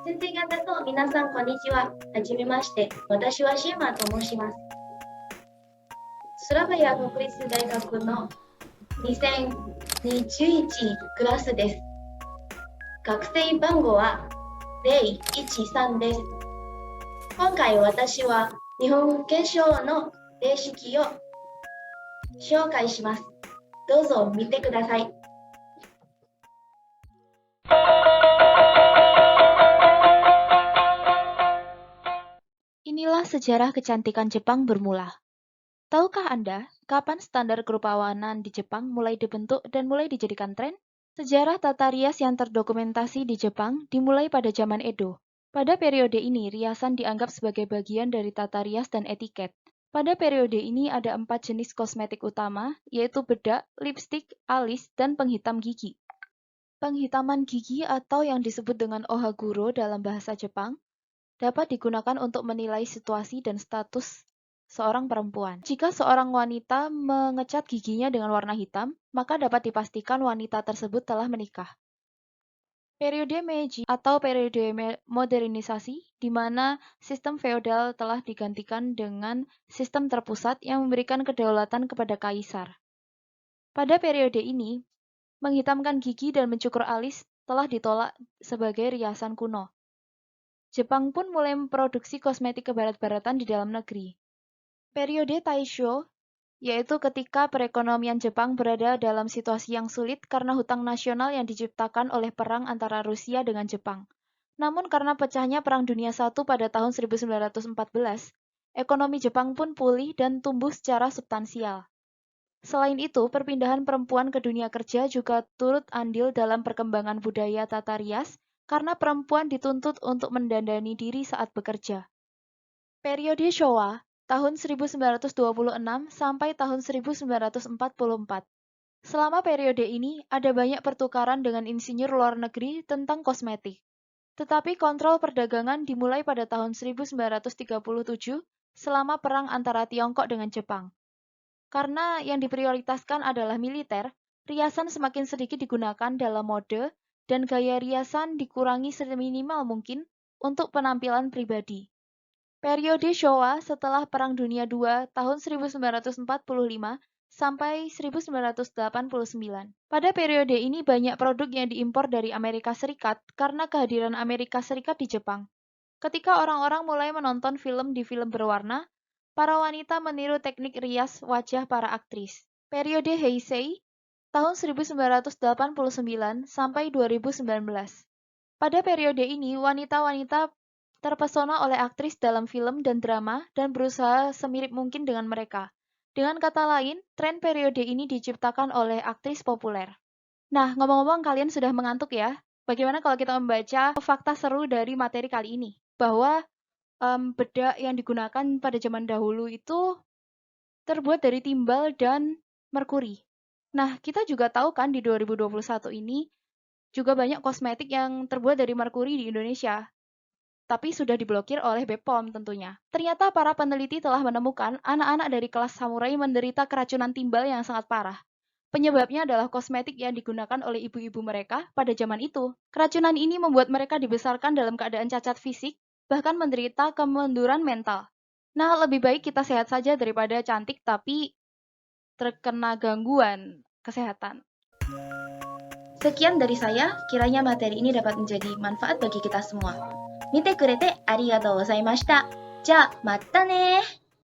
先生方と皆さんこんにちは。はじめまして。私はシーマと申します。スラバヤ国立大学の2021クラスです。学生番号は013です。今回私は日本検証の例式を紹介します。どうぞ見てください。Inilah sejarah kecantikan Jepang bermula. Tahukah Anda kapan standar kerupawanan di Jepang mulai dibentuk dan mulai dijadikan tren? Sejarah tata rias yang terdokumentasi di Jepang dimulai pada zaman Edo. Pada periode ini, riasan dianggap sebagai bagian dari tata rias dan etiket. Pada periode ini ada 4 jenis kosmetik utama, yaitu bedak, lipstik, alis, dan penghitam gigi. Penghitaman gigi atau yang disebut dengan ohaguro dalam bahasa Jepang dapat digunakan untuk menilai situasi dan status seorang perempuan. Jika seorang wanita mengecat giginya dengan warna hitam, maka dapat dipastikan wanita tersebut telah menikah. Periode Meiji atau periode modernisasi, di mana sistem feodal telah digantikan dengan sistem terpusat yang memberikan kedaulatan kepada kaisar. Pada periode ini, menghitamkan gigi dan mencukur alis telah ditolak sebagai riasan kuno. Jepang pun mulai memproduksi kosmetik kebarat-baratan di dalam negeri. Periode Taisho, yaitu ketika perekonomian Jepang berada dalam situasi yang sulit karena hutang nasional yang diciptakan oleh perang antara Rusia dengan Jepang. Namun karena pecahnya Perang Dunia I pada tahun 1914, ekonomi Jepang pun pulih dan tumbuh secara substansial. Selain itu, perpindahan perempuan ke dunia kerja juga turut andil dalam perkembangan budaya tata rias karena perempuan dituntut untuk mendandani diri saat bekerja. Periode Showa, tahun 1926 sampai tahun 1944. Selama periode ini, ada banyak pertukaran dengan insinyur luar negeri tentang kosmetik. Tetapi kontrol perdagangan dimulai pada tahun 1937 selama perang antara Tiongkok dengan Jepang. Karena yang diprioritaskan adalah militer, riasan semakin sedikit digunakan dalam mode dan gaya riasan dikurangi seminimal mungkin untuk penampilan pribadi. Periode Showa setelah Perang Dunia II tahun 1945 sampai 1989. Pada periode ini banyak produk yang diimpor dari Amerika Serikat karena kehadiran Amerika Serikat di Jepang. Ketika orang-orang mulai menonton film di film berwarna, para wanita meniru teknik rias wajah para aktris. Periode Heisei tahun 1989 sampai 2019. Pada periode ini, wanita-wanita terpesona oleh aktris dalam film dan drama dan berusaha semirip mungkin dengan mereka. Dengan kata lain, tren periode ini diciptakan oleh aktris populer. Nah, ngomong-ngomong kalian sudah mengantuk ya? Bagaimana kalau kita membaca fakta seru dari materi kali ini? Bahwa bedak yang digunakan pada zaman dahulu itu terbuat dari timbal dan merkuri. Nah, kita juga tahu kan di 2021 ini juga banyak kosmetik yang terbuat dari merkuri di Indonesia, tapi sudah diblokir oleh BPOM tentunya. Ternyata para peneliti telah menemukan anak-anak dari kelas samurai menderita keracunan timbal yang sangat parah. Penyebabnya adalah kosmetik yang digunakan oleh ibu-ibu mereka pada zaman itu. Keracunan ini membuat mereka dibesarkan dalam keadaan cacat fisik, bahkan menderita kemunduran mental. Nah, lebih baik kita sehat saja daripada cantik tapi terkena gangguan kesehatan. Sekian dari saya, kiranya materi ini dapat menjadi manfaat bagi kita semua. 見てくれてありがとうございました。じゃあ、またね